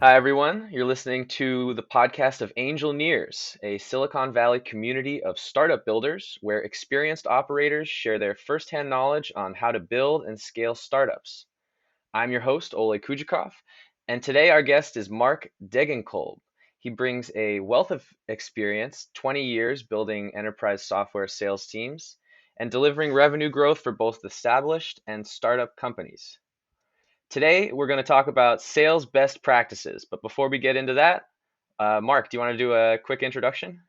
Hi, everyone. You're listening to the podcast of Angel Nears, a Silicon Valley community of startup builders where experienced operators share their firsthand knowledge on how to build and scale startups. I'm your host, Ole Kujikov, and today our guest is Marc Degenkolb. He brings a wealth of experience, 20 years building enterprise software sales teams and delivering revenue growth for both established and startup companies. Today, we're going to talk about sales best practices. But before we get into that, Marc, do you want to do a quick introduction?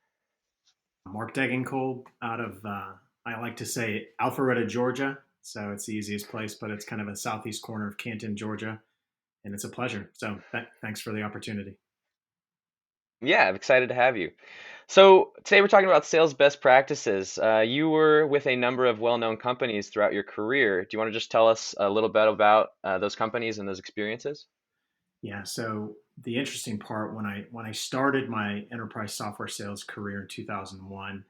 Marc Degenkolb out of, I like to say, Alpharetta, Georgia. So it's the easiest place, but it's kind of a southeast corner of Canton, Georgia. And it's a pleasure. So thanks for the opportunity. Yeah, I'm excited to have you. So today we're talking about sales best practices. You were with a number of well-known companies throughout your career. Do you want to just tell us a little bit about those companies and those experiences? Yeah. So the interesting part when I started my enterprise software sales career in 2001,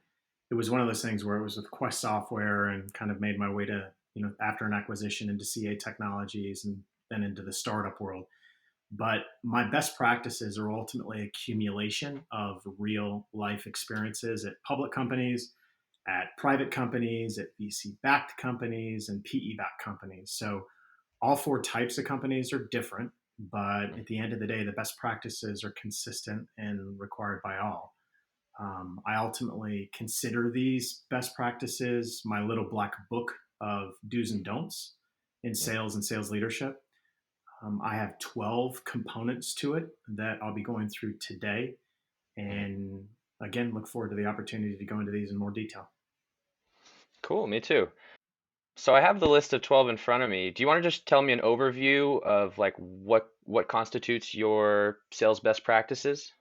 it was one of those things where it was with Quest Software and kind of made my way to after an acquisition into CA Technologies and then into the startup world. But my best practices are ultimately accumulation of real life experiences at public companies, at private companies, at VC backed companies, and PE backed companies. So all four types of companies are different, but at the end of the day, the best practices are consistent and required by all. I ultimately consider these best practices my little black book of do's and don'ts in Mm. sales and sales leadership. I have 12 components to it that I'll be going through today. Mhm. And again, look forward to the opportunity to go into these in more detail. Cool, me too. So I have the list of 12 in front of me. Do you want to just tell me an overview of like what constitutes your sales best practices?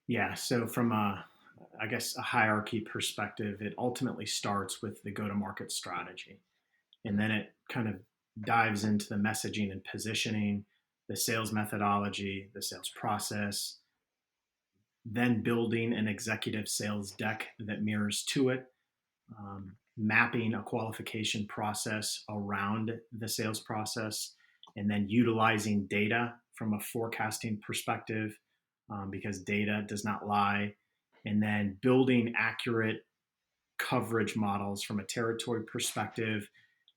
Yeah. So, from I guess, a hierarchy perspective, it ultimately starts with the go to market strategy. And then it kind of dives into the messaging and positioning, the sales methodology, the sales process, then building an executive sales deck that mirrors to it, mapping a qualification process around the sales process, and then utilizing data from a forecasting perspective because data does not lie, and then building accurate coverage models from a territory perspective,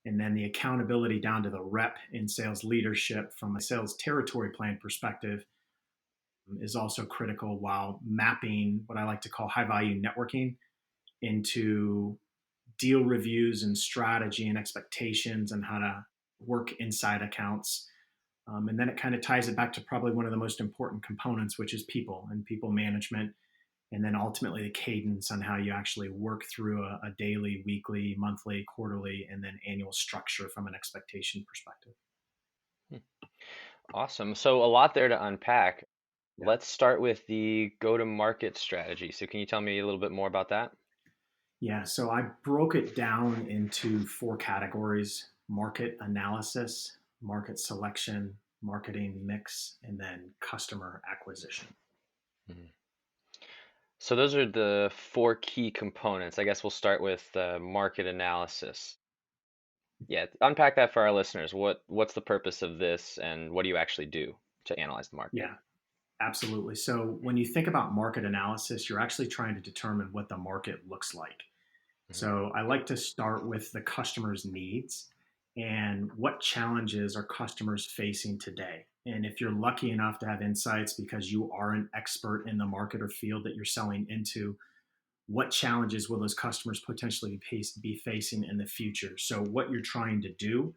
and then the accountability down to the rep in sales leadership from a sales territory plan perspective is also critical while mapping what I like to call high value networking into deal reviews and strategy and expectations and how to work inside accounts. And then it kind of ties it back to probably one of the most important components, which is people and people management. And then ultimately the cadence on how you actually work through a daily, weekly, monthly, quarterly, and then annual structure from an expectation perspective. Hmm. Awesome. So a lot there to unpack. Yeah. Let's start with the go-to-market strategy. So can you tell me a little bit more about that? Yeah. So I broke it down into four categories: market analysis, market selection, marketing mix, and then customer acquisition. Mhm. So those are the four key components. I guess we'll start with market analysis. Yeah, unpack that for our listeners. What's the purpose of this, and what do you actually do to analyze the market? Yeah, absolutely. So when you think about market analysis, you're actually trying to determine what the market looks like. Mhm. So I like to start with the customer's needs and what challenges are customers facing today. And if you're lucky enough to have insights because you are an expert in the market or field that you're selling into, what challenges will those customers potentially be facing in the future? So what you're trying to do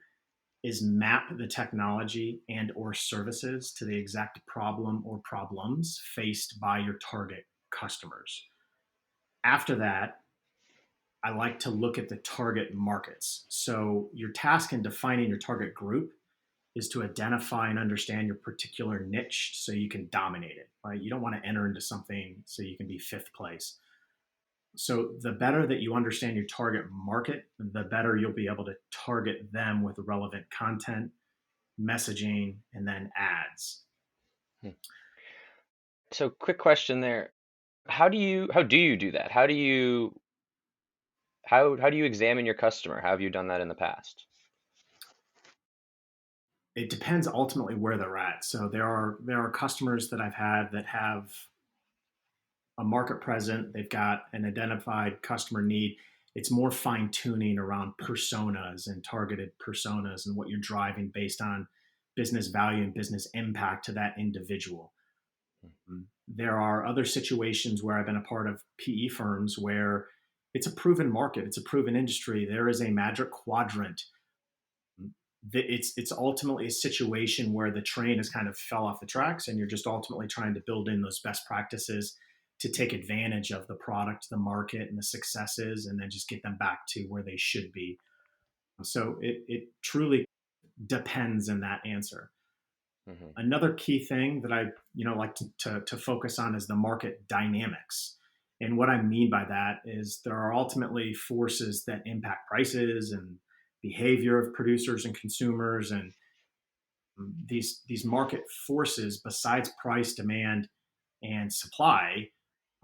is map the technology and or services to the exact problem or problems faced by your target customers. After that, I like to look at the target markets. So your task in defining your target group is to identify and understand your particular niche so you can dominate it, right? You don't want to enter into something so you can be fifth place. So the better that you understand your target market, the better you'll be able to target them with relevant content, messaging, and then ads. Hmm. So quick question there. How do you do that? How do you examine your customer? How have you done that in the past? it depends ultimately where they're at. So there are customers that I've had that have a market present, they've got an identified customer need. It's more fine tuning around personas and targeted personas and what you're driving based on business value and business impact to that individual. There are other situations where I've been a part of PE firms where it's a proven market, it's a proven industry. There is a magic quadrant. It's ultimately a situation where the train has kind of fell off the tracks, and you're just ultimately trying to build in those best practices to take advantage of the product, the market, and the successes, and then just get them back to where they should be. So it truly depends in that answer. Hmm. Another key thing that I like to focus on is the market dynamics. And what I mean by that is there are ultimately forces that impact prices and behavior of producers and consumers, and these market forces, besides price, demand, and supply,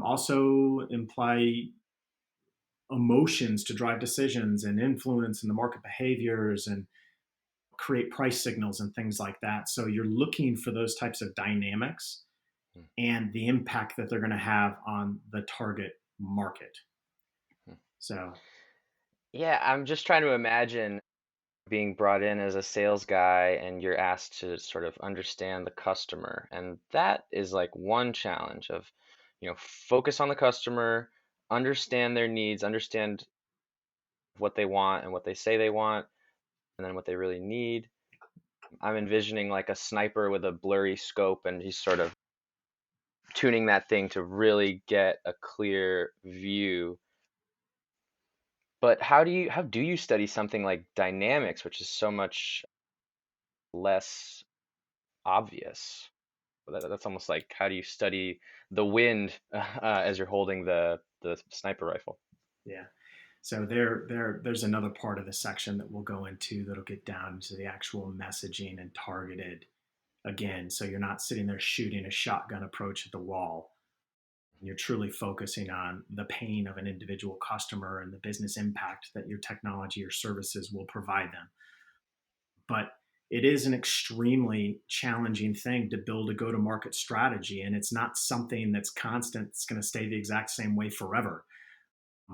also imply emotions to drive decisions and influence in the market behaviors and create price signals and things like that. So you're looking for those types of dynamics and the impact that they're going to have on the target market. So, Yeah, I'm just trying to imagine being brought in as a sales guy and you're asked to sort of understand the customer. And that is like one challenge of, focus on the customer, understand their needs, understand what they want and what they say they want, and then what they really need. I'm envisioning like a sniper with a blurry scope and he's sort of tuning that thing to really get a clear view. But how do you study something like dynamics, which is so much less obvious? That's almost like how do you study the wind as you're holding the sniper rifle? yeah. So there's another part of the section that we'll go into that'll get down to the actual messaging and targeted again. So you're not sitting there shooting a shotgun approach at the wall. You're truly focusing on the pain of an individual customer and the business impact that your technology or services will provide them. But it is an extremely challenging thing to build a go to market strategy. And it's not something that's constant, it's going to stay the exact same way forever.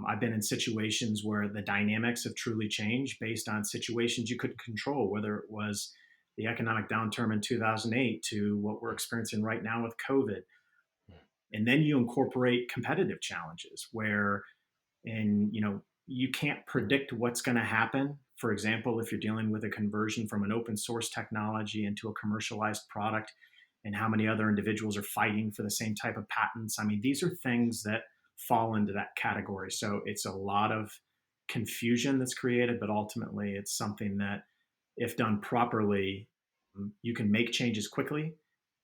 I've been in situations where the dynamics have truly changed based on situations you couldn't control, whether it was the economic downturn in 2008 to what we're experiencing right now with COVID. And then you incorporate competitive challenges where, and you can't predict what's going to happen. For example, if you're dealing with a conversion from an open source technology into a commercialized product, and how many other individuals are fighting for the same type of patents. I mean, these are things that fall into that category. So it's a lot of confusion that's created, but ultimately it's something that, if done properly, you can make changes quickly,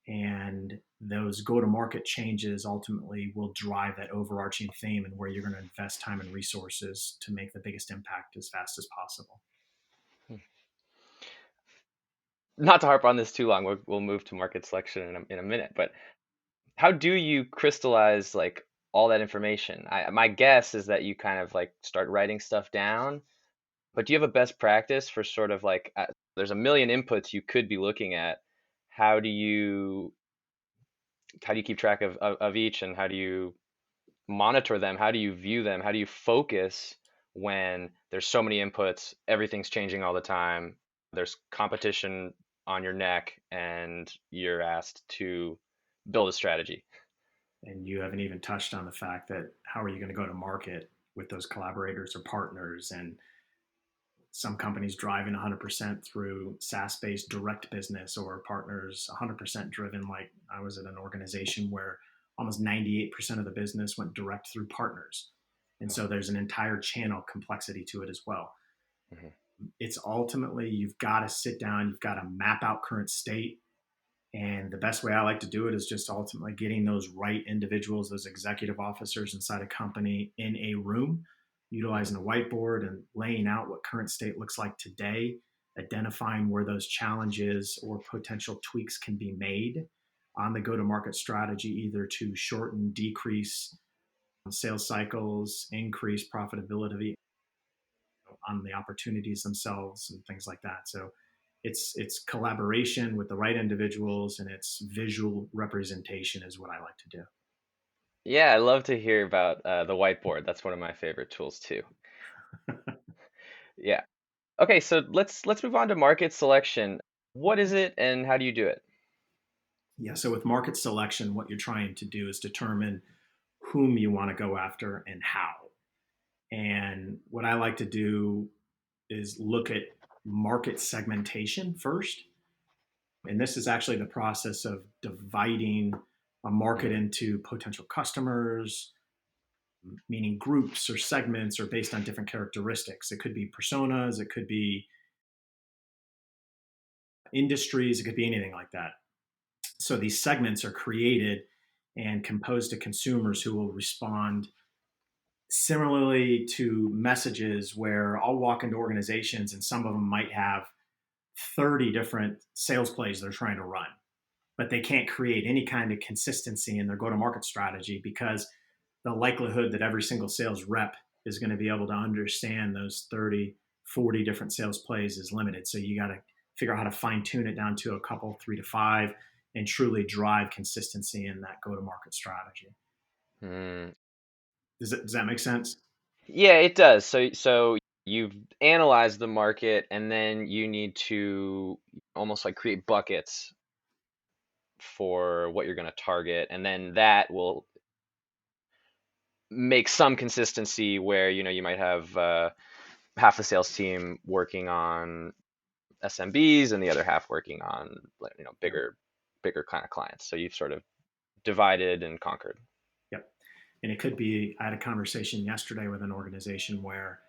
and those go to market changes ultimately will drive that overarching theme and where you're going to invest time and resources to make the biggest impact as fast as possible. Not to harp on this too long, we'll move to market selection in a minute, but how do you crystallize like all that information? My guess is that you kind of like start writing stuff down, but do you have a best practice for sort of like there's a million inputs you could be looking at. How do you how do you keep track of each, and how do you monitor them? How do you view them? How do you focus when there's so many inputs, everything's changing all the time, there's competition on your neck, and you're asked to build a strategy? And you haven't even touched on the fact that how are you going to go to market with those collaborators or partners, and some companies driving 100% through SaaS-based direct business, or partners 100% driven. Like I was at an organization where almost 98% of the business went direct through partners. And Oh, so there's an entire channel complexity to it as well. mhm, It's ultimately, you've got to sit down, you've got to map out current state. And the best way I like to do it is just ultimately getting those right individuals, those executive officers inside a company in a room, mhm, utilizing a whiteboard and laying out what current state looks like today, identifying where those challenges or potential tweaks can be made on the go to market strategy, either to shorten, decrease sales cycles, increase profitability on the opportunities themselves, and things like that. So It's collaboration with the right individuals, and it's visual representation is what I like to do. Yeah, I love to hear about the whiteboard. That's one of my favorite tools too. Yeah. Okay, so let's move on to market selection. What is it and how do you do it? Yeah, so with market selection, what you're trying to do is determine whom you want to go after and how. And what I like to do is look at market segmentation first. And this is actually the process of dividing a market Mm, into potential customers, meaning groups or segments, or based on different characteristics. It could be personas, it could be industries, it could be anything like that. So these segments are created and composed to consumers who will respond similarly to messages, where I'll walk into organizations and some of them might have 30 different sales plays they're trying to run, but they can't create any kind of consistency in their go to market strategy, because the likelihood that every single sales rep is going to be able to understand those 30, 40 different sales plays is limited. So you got to figure out how to fine tune it down to a couple, 3 to 5, and truly drive consistency in that go to market strategy. mm. Does that make sense? Yeah, it does. So you've analyzed the market and then you need to almost like create buckets for what you're going to target, and then that will make some consistency where you might have half the sales team working on SMBs and the other half working on Yep. bigger kind of clients. So you've sort of divided and conquered. Yep. And it could be, I had a conversation yesterday with an organization where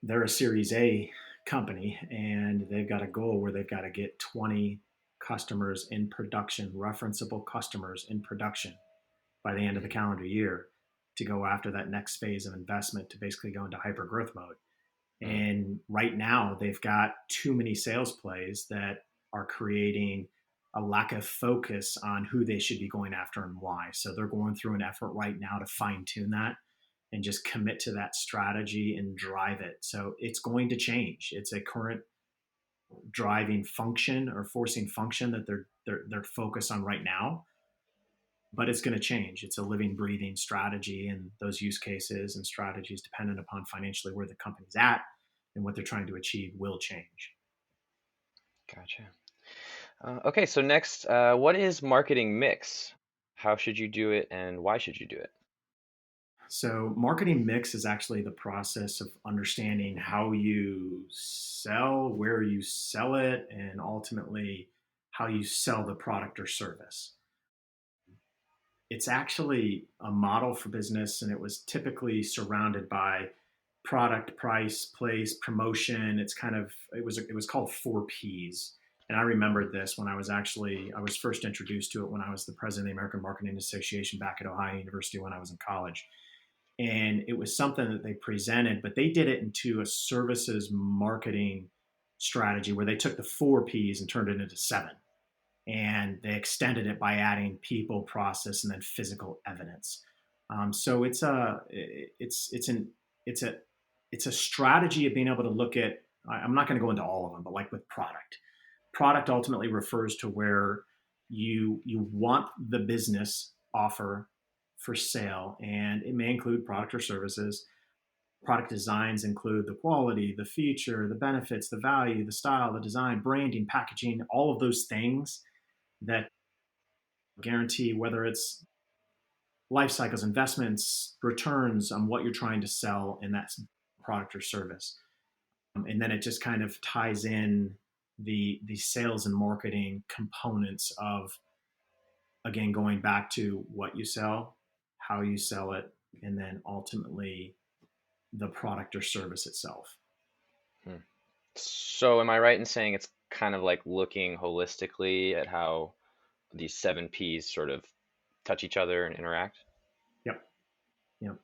they're a Series A company and they've got a goal where they've got to get 20 customers in production, referenceable customers in production by the end of the Mhm, calendar year, to go after that next phase of investment to basically go into hyper growth mode. mm, And right now, they've got too many sales plays that are creating a lack of focus on who they should be going after and why. So they're going through an effort right now to fine tune that and just commit to that strategy and drive it. So it's going to change. It's a current driving function or forcing function that they're focused on right now, but it's going to change. It's a living, breathing strategy, and those use cases and strategies, dependent upon financially where the company's at and what they're trying to achieve, will change. gotcha. Okay, so next, what is marketing mix? How should you do it, and why should you do it? So, marketing mix is actually the process of understanding how you sell, where you sell it, and ultimately how you sell the product or service. It's actually a model for business, and it was typically surrounded by product, price, place, promotion. It was called 4 Ps. And I Mm, remembered this when I was first introduced to it when I was the president of the American Marketing Association back at Ohio University when I was in college. And it was something that they presented, but they did it into a services marketing strategy where they took the 4 Ps and turned it into 7, and they extended it by adding people, process, and then physical evidence. So it's a it's a strategy of being able to look at. I'm not going to go into all of them, but like with product ultimately refers to where you want the business offer for sale, and it may include product or services. Product designs include the quality, the feature, the benefits, the value, the style, the design, branding, packaging, all of those things that guarantee whether it's life cycles, investments, returns on what you're trying to sell in that product or service. And then it just kind of ties in the sales and marketing components of, again, going back to what you sell, how you sell it, and then ultimately the product or service itself. mm. So am I right in saying it's kind of like looking holistically at how these 7 Ps sort of touch each other and interact? Yep. Yep.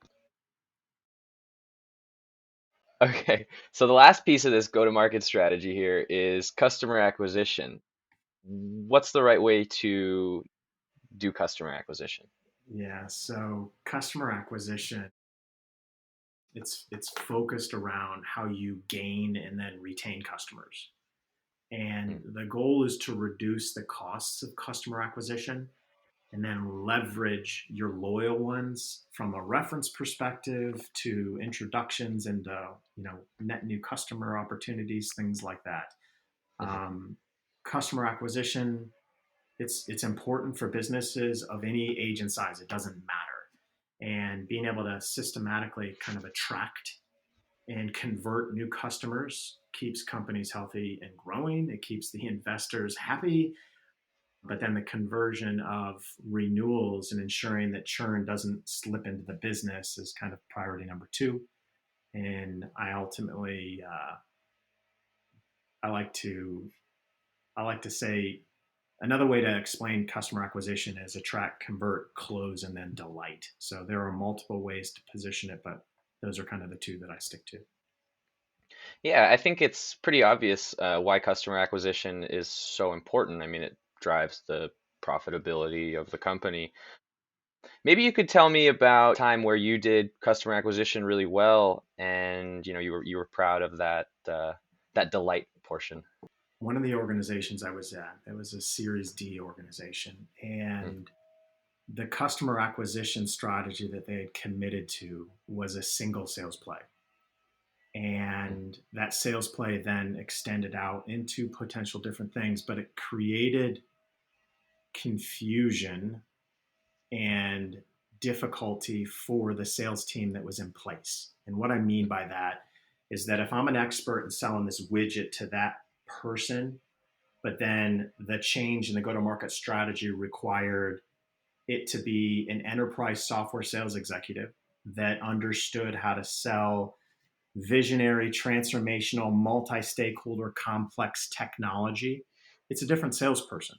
Okay, so the last piece of this go-to-market strategy here is customer acquisition. What's the right way to do customer acquisition? Yeah. So customer acquisition, it's focused around how you gain and then retain customers. And Mm, the goal is to reduce the costs of customer acquisition and then leverage your loyal ones from a reference perspective to introductions and net new customer opportunities, things like that. mhm. um, Customer acquisition, it's important for businesses of any age and size. It doesn't matter. And being able to systematically kind of attract and convert new customers keeps companies healthy and growing. It keeps the investors happy. But then the conversion of renewals and ensuring that churn doesn't slip into the business is kind of priority number two. And I like to I like to say another way to explain customer acquisition is attract, convert, close, and then delight. So there are multiple ways to position it, but those are kind of the two that I stick to. Yeah, I think it's pretty obvious why customer acquisition is so important. I mean, it drives the profitability of the company. Maybe you could tell me about a time where you did customer acquisition really well, and you were proud of that delight portion. One of the organizations I was at, it was a Series D organization, Mm, and the customer acquisition strategy that they had committed to was a single sales play. mm, And that sales play then extended out into potential different things, but it created confusion and difficulty for the sales team that was in place. And what I mean mm, by that is that if I'm an expert in selling this widget to that person, but then the change in the go to market strategy required it to be an enterprise software sales executive that understood how to sell visionary, transformational, multi stakeholder, complex technology. It's a different salesperson,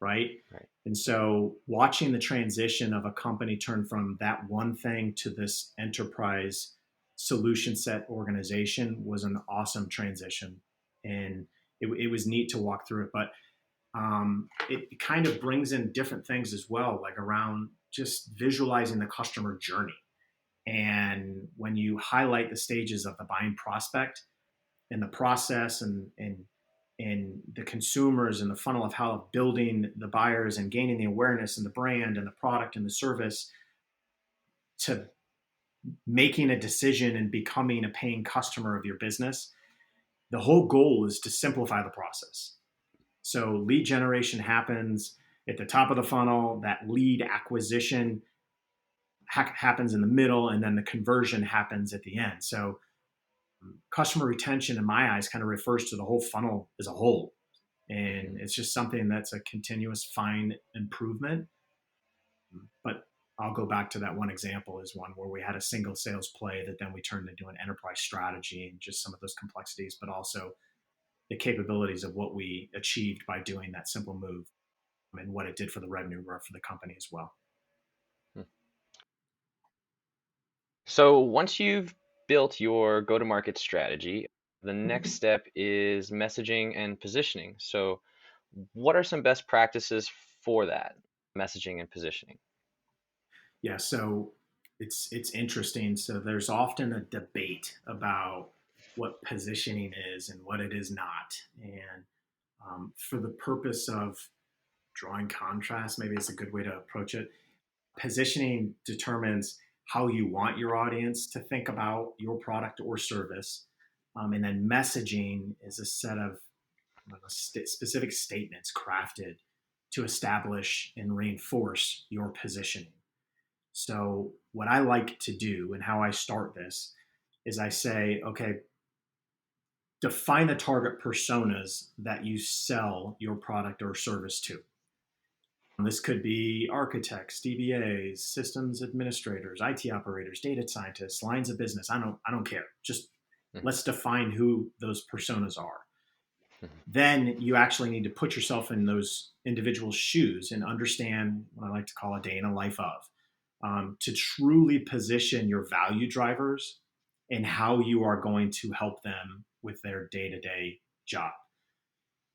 right? right. And so watching the transition of a company turn from that one thing to this enterprise solution set organization was an awesome transition. And it was neat to walk through it. But it kind of brings in different things as well, like around just visualizing the customer journey. And when you highlight the stages of the buying prospect and the process and the consumers and the funnel of how building the buyers and gaining the awareness and the brand and the product and the service to making a decision and becoming a paying customer of your business, the whole goal is to simplify the process. So lead generation happens at the top of the funnel, that lead acquisition happens in the middle, and then the conversion happens at the end. So customer retention in my eyes kind of refers to the whole funnel as a whole. Mhm. And it's just something that's a continuous fine improvement. But I'll go back to that one example is one where we had a single sales play that then we turned into an enterprise strategy and just some of those complexities, but also the capabilities of what we achieved by doing that simple move and what it did for the revenue growth for the company as well. Mm. So once you've built your go-to-market strategy, the next step is messaging and positioning. So what are some best practices for that messaging and positioning? Yeah, so it's interesting. So there's often a debate about what positioning is and what it is not. And for the purpose of drawing contrast, maybe it's a good way to approach it. Positioning determines how you want your audience to think about your product or service. And then messaging is a set of specific statements crafted to establish and reinforce your positioning. So, what I like to do and how I start this is I say, okay, define the target personas that you sell your product or service to. This could be architects, DBAs, systems administrators, IT operators, data scientists, lines of business. I don't care. Just Mhm, let's define who those personas are. mhm, Then you actually need to put yourself in those individuals' shoes and understand what I like to call a day in a life of, to truly position your value drivers and how you are going to help them with their day to day job.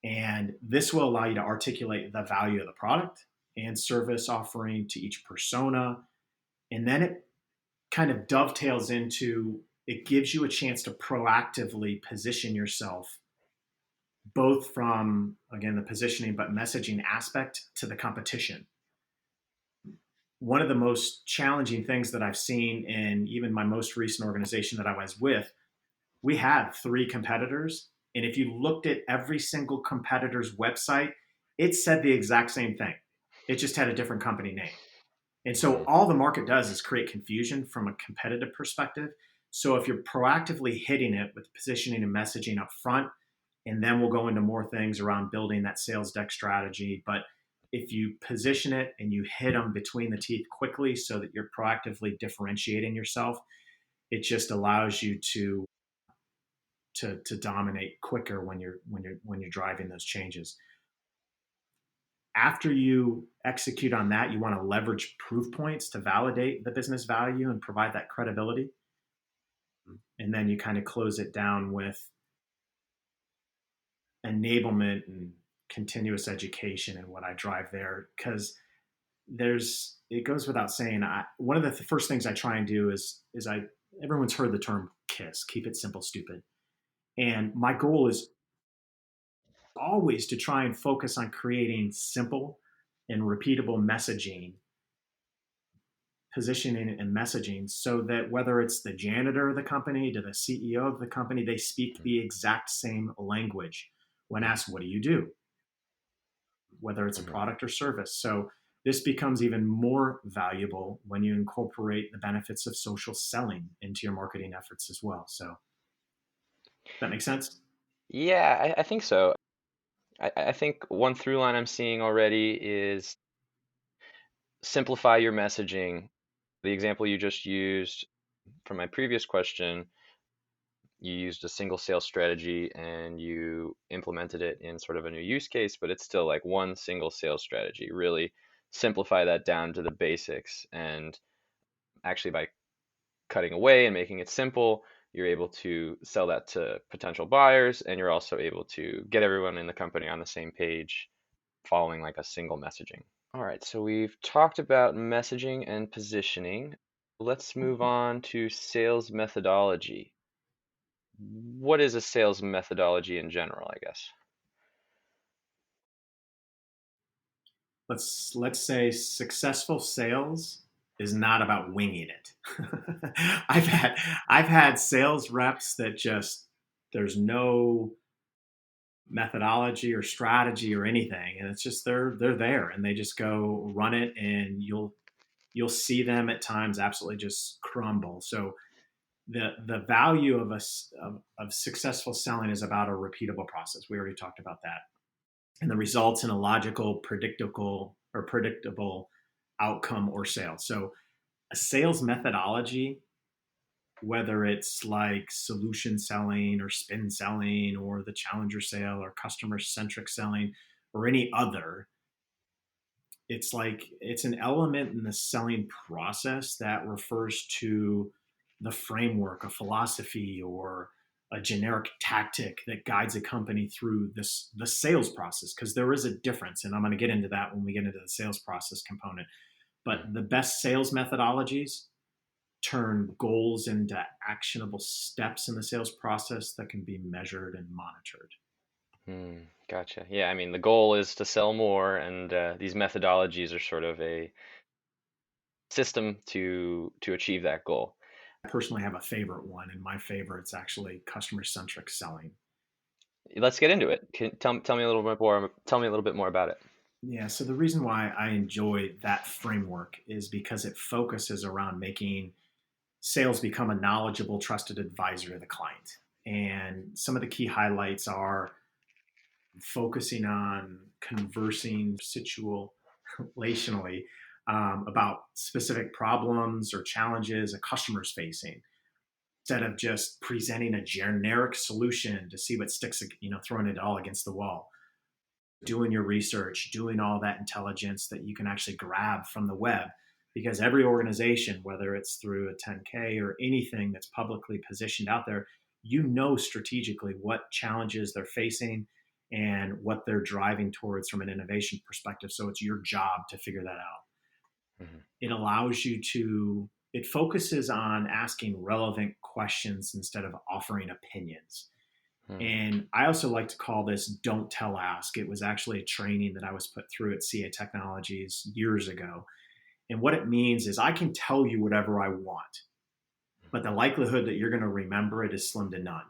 And this will allow you to articulate the value of the product and service offering to each persona. And then it kind of dovetails into it gives you a chance to proactively position yourself both from, again, the positioning, but messaging aspect to the competition. One of the most challenging things that I've seen in even my most recent organization that I was with, we had three competitors. And if you looked at every single competitor's website, it said the exact same thing. It just had a different company name. And so Hmm. all the market does is create confusion from a competitive perspective. So if you're proactively hitting it with positioning and messaging up front, and then we'll go into more things around building that sales deck strategy. But if you position it and you hit them between the teeth quickly so that you're proactively differentiating yourself, it just allows you to dominate quicker when you're driving those changes. After you execute on that, you want to leverage proof points to validate the business value and provide that credibility. And then you kind of close it down with enablement and continuous education and what I drive there. Because it goes without saying, one of the first things I try and do is everyone's heard the term KISS, keep it simple, stupid. And my goal is always to try and focus on creating simple and repeatable messaging, positioning and messaging, so that whether it's the janitor of the company to the CEO of the company, they speak the exact same language when asked, what do you do? Whether it's a Hmm. product or service. So this becomes even more valuable when you incorporate the benefits of social selling into your marketing efforts as well. So that makes sense. Yeah, I think so. I think one through line I'm seeing already is simplify your messaging. The example you just used from my previous question, you used a single sales strategy and you implemented it in sort of a new use case, but it's still like one single sales strategy. Really simplify that down to the basics. And actually, by cutting away and making it simple, you're able to sell that to potential buyers, and you're also able to get everyone in the company on the same page following like a single messaging. All right, so we've talked about messaging and positioning. Let's move on to sales methodology. What is a sales methodology in general, I guess? Let's say successful sales is not about winging it. I've had sales reps that just there's no methodology or strategy or anything, and it's just they're there and they just go run it, and you'll see them at times absolutely just crumble. So the value of successful selling is about a repeatable process. We already talked about that, and the results in a logical, predictable outcome or sale. So a sales methodology, whether it's like solution selling or spin selling or the challenger sale or customer centric selling or any other, it's an element in the selling process that refers to the framework, a philosophy, or a generic tactic that guides a company through the sales process, because there is a difference, and I'm going to get into that when we get into the sales process component. But Mhm. the best sales methodologies turn goals into actionable steps in the sales process that can be measured and monitored. Gotcha. Yeah, I mean, the goal is to sell more, and these methodologies are sort of a system to achieve that goal. I personally have a favorite one, and my favorite's actually customer centric selling. Let's get into it. Tell me a little bit more. Tell me a little bit more about it. Yeah, so the reason why I enjoy that framework is because it focuses around making sales become a knowledgeable, trusted advisor to the client. And some of the key highlights are focusing on conversing situationally about specific problems or challenges a customer's facing, instead of just presenting a generic solution to see what sticks, throwing it all against the wall. Doing your research, doing all that intelligence that you can actually grab from the web. Because every organization, whether it's through a 10K or anything that's publicly positioned out there, strategically what challenges they're facing and what they're driving towards from an innovation perspective. So it's your job to figure that out. Mhm. It focuses on asking relevant questions instead of offering opinions. Hmm. And I also like to call this don't tell ask. It was actually a training that I was put through at CA Technologies years ago. And what it means is I can tell you whatever I want, but the likelihood that you're going to remember it is slim to none.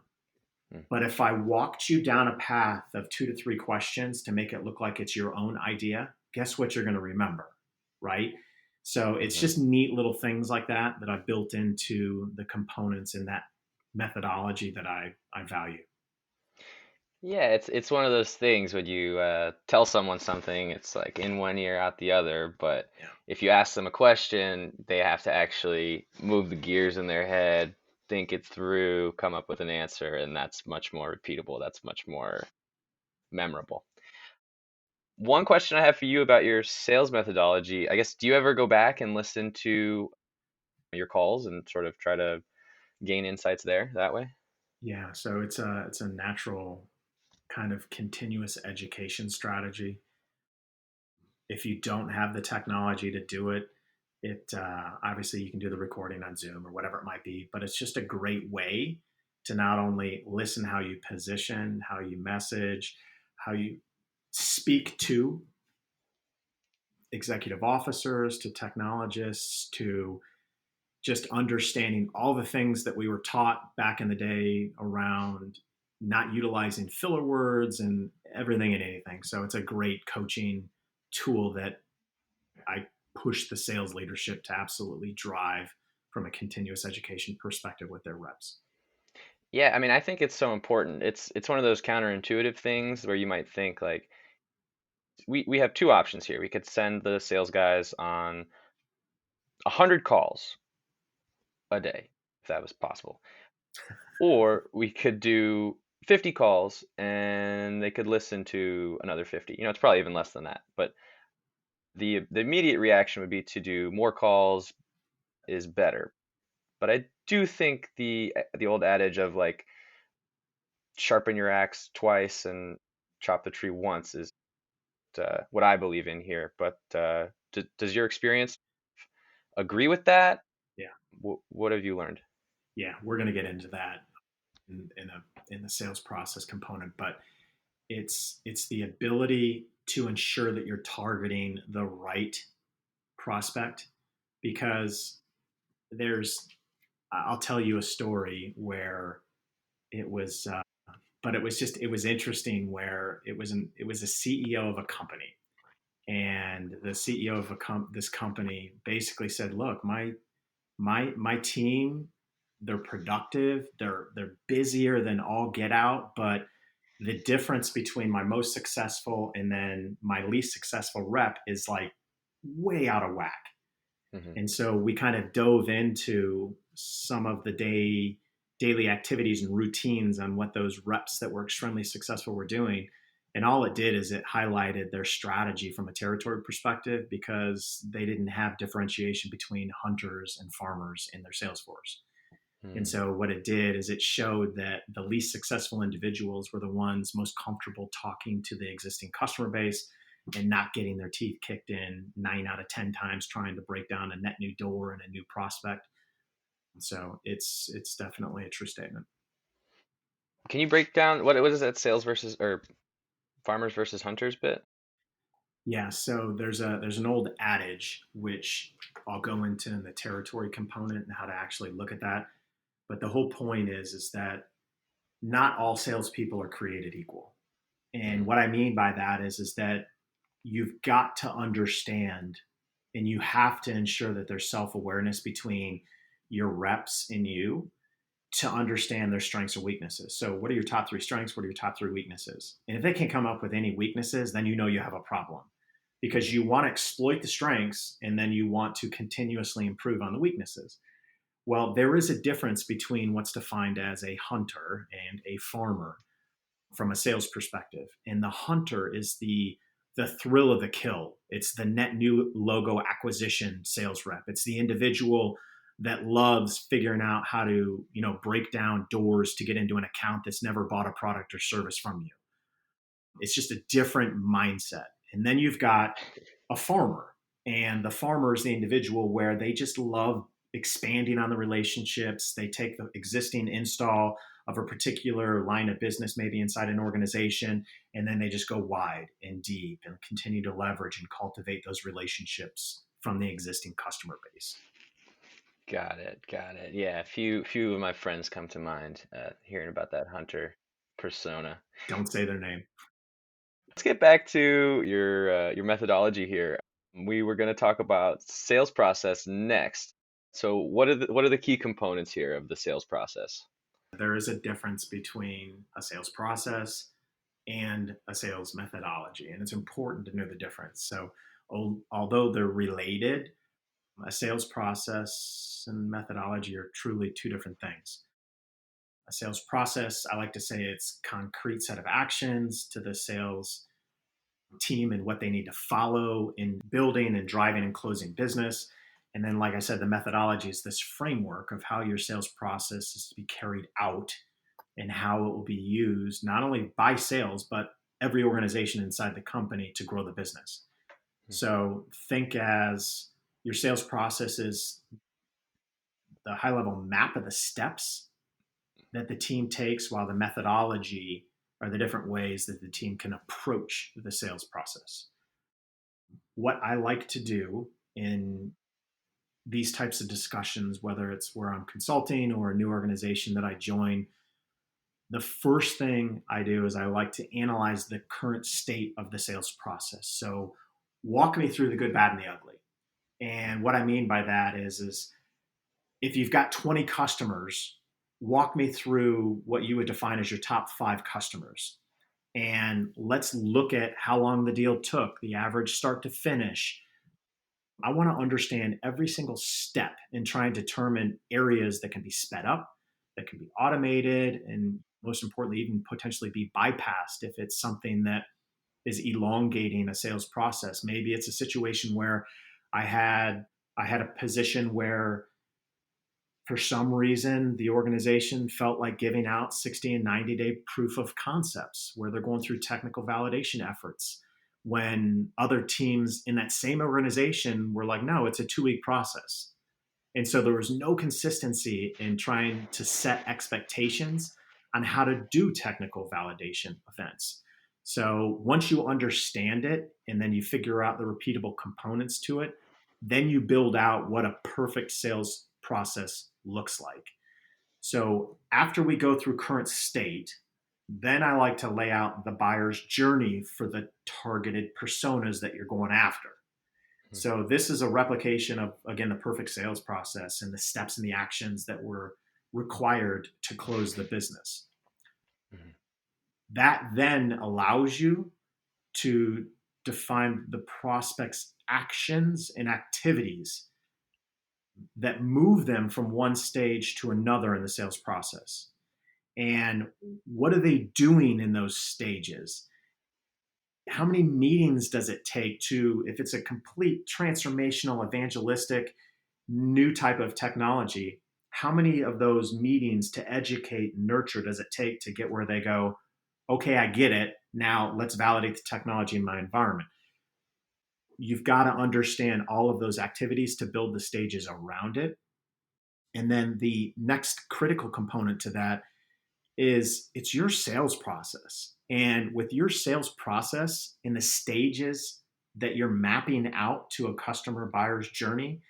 Hmm. But if I walked you down a path of 2 to 3 questions to make it look like it's your own idea, guess what you're going to remember, right? So it's Hmm. just neat little things like that that I've built into the components in that methodology that I value. Yeah, it's one of those things when you tell someone something, it's like in one ear, out the other. But Yeah. if you ask them a question, they have to actually move the gears in their head, think it through, come up with an answer, and that's much more repeatable. That's much more memorable. One question I have for you about your sales methodology, I guess, do you ever go back and listen to your calls and sort of try to gain insights there that way? Yeah, so it's a natural kind of continuous education strategy. If you don't have the technology to do it, it obviously you can do the recording on Zoom or whatever it might be, but it's just a great way to not only listen how you position, how you message, how you speak to executive officers, to technologists, to just understanding all the things that we were taught back in the day around not utilizing filler words and everything and anything. So it's a great coaching tool that I push the sales leadership to absolutely drive from a continuous education perspective with their reps. Yeah, I mean, I think it's so important. It's one of those counterintuitive things where you might think like we have two options here. We could send the sales guys on 100 calls a day, if that was possible. Or we could do 50 calls and they could listen to another 50. It's probably even less than that. But the immediate reaction would be to do more calls is better. But I do think the old adage of like sharpen your axe twice and chop the tree once is what I believe in here. But does your experience agree with that? Yeah, What have you learned? yeah, we're going to get into that in the sales process component, but it's the ability to ensure that you're targeting the right prospect because there's I'll tell you a story where it was but it was interesting where it was a CEO of a company, and the CEO of this company basically said, "Look, my team, they're productive, they're busier than all get out, but the difference between my most successful and then my least successful rep is like way out of whack." Hmm. And so we kind of dove into some of the daily activities and routines on what those reps that were extremely successful were doing. And all it did is it highlighted their strategy from a territory perspective because they didn't have differentiation between hunters and farmers in their sales force. And Hmm. so what it did is it showed that the least successful individuals were the ones most comfortable talking to the existing customer base and not getting their teeth kicked in 9 out of 10 times trying to break down a net new door and a new prospect. So it's definitely a true statement. Can you break down what is that sales versus or farmers versus hunters bit? Yeah, so there's an old adage which I'll go into in the territory component and how to actually look at that. But the whole point is that not all salespeople are created equal. And Hmm. what I mean by that is that you've got to understand and you have to ensure that there's self-awareness between your reps and you to understand their strengths or weaknesses. So what are your top 3 strengths? What are your top 3 weaknesses? And if they can come up with any weaknesses, then you know you have a problem because Hmm. you want to exploit the strengths and then you want to continuously improve on the weaknesses. Well, there is a difference between what's defined as a hunter and a farmer from a sales perspective. And the hunter is the thrill of the kill. It's the net new logo acquisition sales rep. It's the individual that loves figuring out how to, break down doors to get into an account that's never bought a product or service from you. It's just a different mindset. And then you've got a farmer, and the farmer is the individual where they just love expanding on the relationships. They take the existing install of a particular line of business, maybe inside an organization, and then they just go wide and deep and continue to leverage and cultivate those relationships from the existing customer base. Got it. Got it. Yeah, few of my friends come to mind hearing about that hunter persona. Don't say their name. Let's get back to your methodology here. We were going to talk about sales process next. So what are the key components here of the sales process? There is a difference between a sales process and a sales methodology, and it's important to know the difference. So, although they're related, a sales process and methodology are truly two different things. A sales process, I like to say it's concrete set of actions to the sales team and what they need to follow in building and driving and closing business. And then, like I said, the methodology is this framework of how your sales process is to be carried out and how it will be used not only by sales, but every organization inside the company to grow the business. So think as your sales process is the high level map of the steps that the team takes, while the methodology are the different ways that the team can approach the sales process. What I like to do in these types of discussions, whether it's where I'm consulting or a new organization that I join, the first thing I do is I like to analyze the current state of the sales process. So walk me through the good, bad, and the ugly. And what I mean by that is if you've got 20 customers, walk me through what you would define as your top 5 customers. And let's look at how long the deal took, the average start to finish. I want to understand every single step in trying to determine areas that can be sped up, that can be automated, and most importantly, even potentially be bypassed if it's something that is elongating a sales process. Maybe it's a situation where I had I had a position where for some reason the organization felt like giving out 60 and 90-day proof of concepts where they're going through technical validation efforts when other teams in that same organization were like, no, it's a 2-week process. And so there was no consistency in trying to set expectations on how to do technical validation events. So once you understand it and then you figure out the repeatable components to it, then you build out what a perfect sales process looks like. So after we go through current state, then I like to lay out the buyer's journey for the targeted personas that you're going after. So this is a replication of, again, the perfect sales process and the steps and the actions that were required to close the business. Mhm. That then allows you to define the prospect's actions and activities that move them from one stage to another in the sales process. And what are they doing in those stages? How many meetings does it take to, if it's a complete transformational, evangelistic, new type of technology, how many of those meetings to educate and nurture does it take to get where they go, okay, I get it. Now let's validate the technology in my environment. You've got to understand all of those activities to build the stages around it. And then the next critical component to that is it's your sales process. And with your sales process in the stages that you're mapping out to a customer buyer's journey,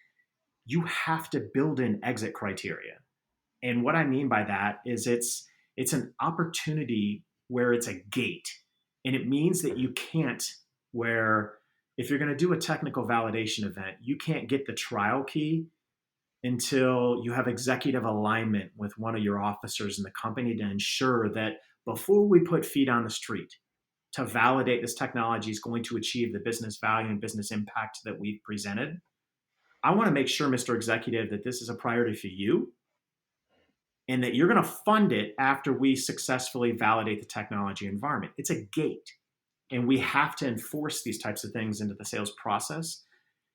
you have to build in exit criteria. And what I mean by that is it's an opportunity where it's a gate. And it means that you can't, where if you're going to do a technical validation event, you can't get the trial key until you have executive alignment with one of your officers in the company to ensure that before we put feet on the street to validate this technology is going to achieve the business value and business impact that we've presented, I want to make sure, Mr. Executive, that this is a priority for you and that you're going to fund it after we successfully validate the technology environment. It's a gate. And we have to enforce these types of things into the sales process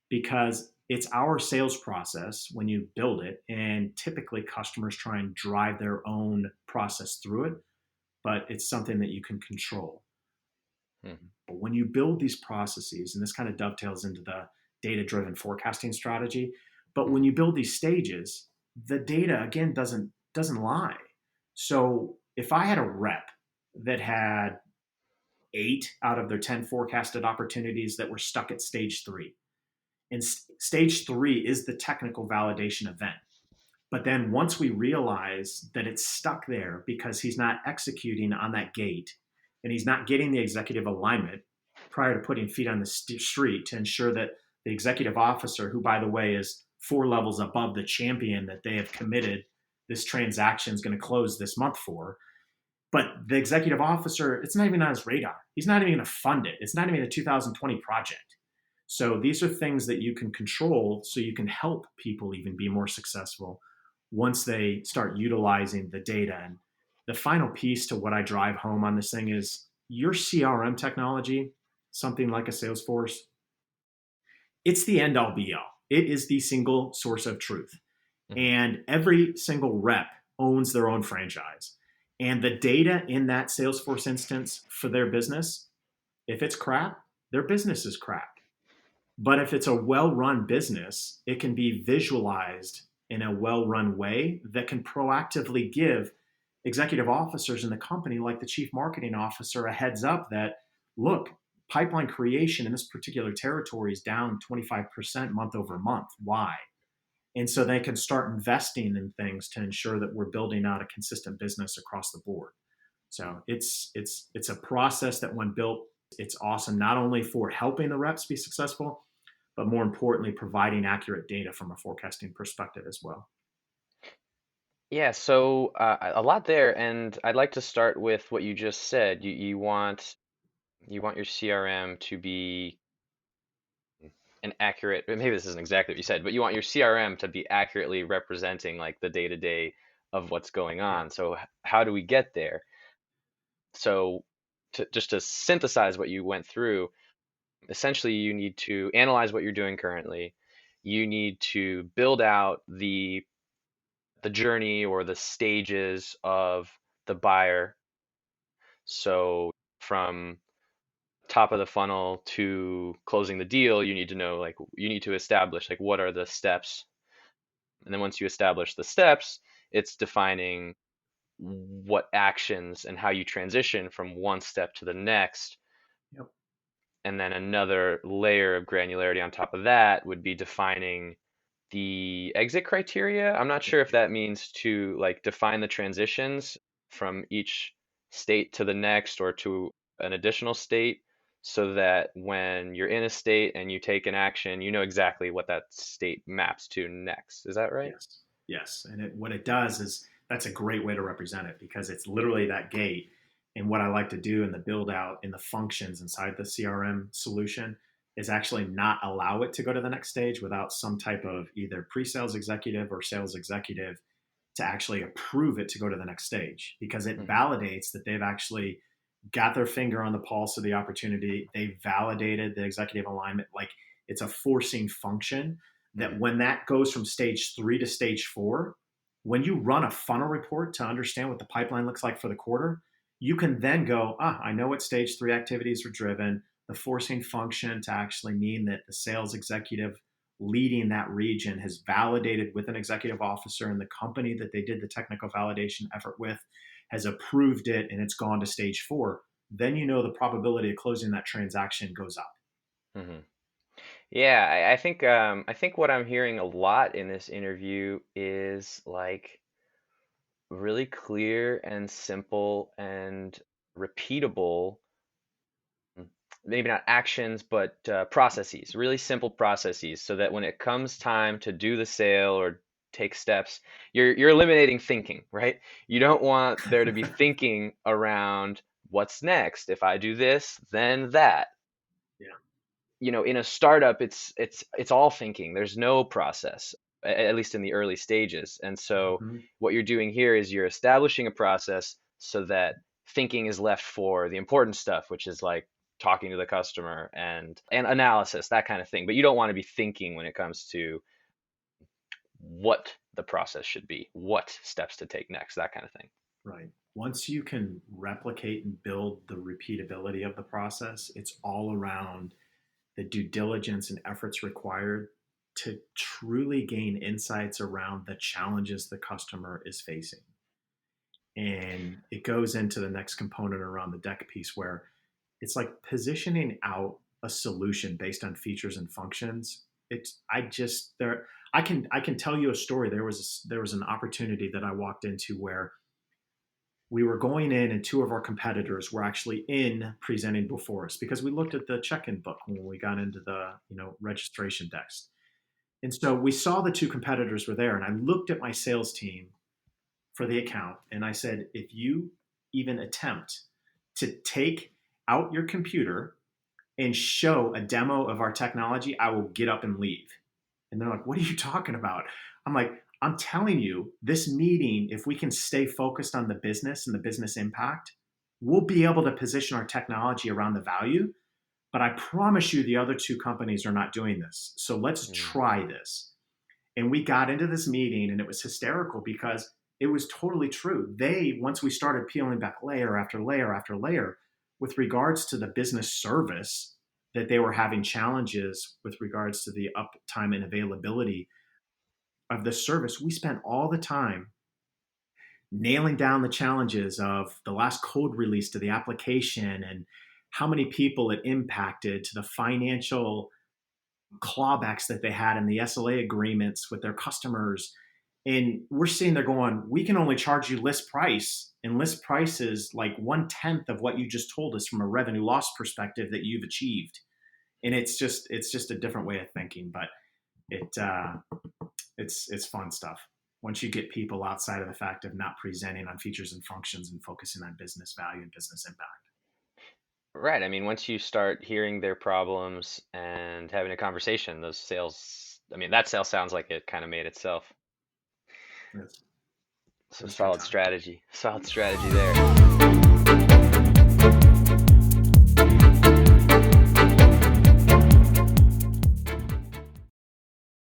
because it's our sales process when you build it. And typically customers try and drive their own process through it, but it's something that you can control. Mhm. But when you build these processes, and this kind of dovetails into the data driven forecasting strategy, But when Mhm. you build these stages, the data again doesn't lie. So if I had a rep that had 8 out of their 10 forecasted opportunities that were stuck at stage 3, and stage 3 is the technical validation event. But then once we realize that it's stuck there because he's not executing on that gate and he's not getting the executive alignment prior to putting feet on the street to ensure that the executive officer, who by the way is 4 levels above the champion that they have committed this transaction is going to close this month for, but the executive officer, it's not even on his radar. He's not even going to fund it. It's not even a 2020 project. So these are things that you can control so you can help people even be more successful once they start utilizing the data. And the final piece to what I drive home on this thing is your CRM technology, something like a Salesforce, it's the end all be all. It is the single source of truth. Mhm. And every single rep owns their own franchise. And the data in that Salesforce instance for their business, if it's crap, their business is crap. But if it's a well run business, it can be visualized in a well run way that can proactively give executive officers in the company, like the chief marketing officer, a heads up that, look, pipeline creation in this particular territory is down 25% month over month. Why? And so they can start investing in things to ensure that we're building out a consistent business across the board. So it's a process that when built, it's awesome not only for helping the reps be successful, but more importantly, providing accurate data from a forecasting perspective as well. Yeah, so a lot there, and I'd like to start with what you just said. You want your CRM to be an accurate, maybe this isn't exactly what you said, but you want your CRM to be accurately representing like the day-to-day of what's going Yeah. on. So how do we get there? So just to synthesize what you went through, essentially you need to analyze what you're doing currently. You need to build out the journey or the stages of the buyer. So from top of the funnel to closing the deal, you need to know, like, you need to establish like what are the steps. And then once you establish the steps, it's defining what actions and how you transition from one step to the next. Yep. And then another layer of granularity on top of that would be defining the exit criteria. I'm not sure if that means to like define the transitions from each state to the next or to an additional state so that when you're in a state and you take an action, you know exactly what that state maps to next. Is that right? Yes. Yes. And what it does is that's a great way to represent it because it's literally that gate. And what I like to do in the build out in the functions inside the CRM solution is actually not allow it to go to the next stage without some type of either pre sales executive or sales executive to actually approve it to go to the next stage because it Hmm. validates that they've actually got their finger on the pulse of the opportunity. They validated the executive alignment. Like it's a forcing function that Hmm. when that goes from stage 3 to stage 4, when you run a funnel report to understand what the pipeline looks like for the quarter, you can then go, I know what stage 3 activities were driven. The forcing function to actually mean that the sales executive leading that region has validated with an executive officer and the company that they did the technical validation effort with has approved it and it's gone to stage 4, then you know the probability of closing that transaction goes up. Hmm. Yeah, I think what I'm hearing a lot in this interview is like really clear and simple and repeatable, mm, maybe not actions, but processes, really simple processes, so that when it comes time to do the sale or take steps, you're eliminating thinking, right? You don't want there to be thinking around what's next. If I do this, then that. Yeah. In a startup, it's all thinking. There's no process, at least in the early stages. And so Mm-hmm. what you're doing here is you're establishing a process so that thinking is left for the important stuff, which is like talking to the customer and analysis, that kind of thing. But you don't want to be thinking when it comes to what the process should be, what steps to take next, that kind of thing. Right. Once you can replicate and build the repeatability of the process, it's all around the due diligence and efforts required to truly gain insights around the challenges the customer is facing. And it goes into the next component around the deck piece where it's like positioning out a solution based on features and functions. It's I just there I can tell you a story. There was an opportunity that I walked into where we were going in and two of our competitors were actually in presenting before us because we looked at the check-in book when we got into the registration desk. And so we saw the two competitors were there, and I looked at my sales team for the account and I said, if you even attempt to take out your computer and show a demo of our technology, I will get up and leave. And they're like, what are you talking about? I'm like, I'm telling you, this meeting, if we can stay focused on the business and the business impact, we'll be able to position our technology around the value. But I promise you, the other two companies are not doing this. So let's Mm. try this. And we got into this meeting and it was hysterical because it was totally true. Once we started peeling back layer after layer after layer with regards to the business service, that they were having challenges with regards to the uptime and availability of the service. We spent all the time nailing down the challenges of the last code release to the application and how many people it impacted to the financial clawbacks that they had in the SLA agreements with their customers. And we're sitting there going, we can only charge you list price. And list price is like 1/10 of what you just told us from a revenue loss perspective that you've achieved. And it's just a different way of thinking, but it's fun stuff once you get people outside of the fact of not presenting on features and functions and focusing on business value and business impact. Right. I mean, once you start hearing their problems and having a conversation, those sales, I mean, that sale sounds like it kind of made itself. It's, So it's good solid time. strategy. Solid strategy there.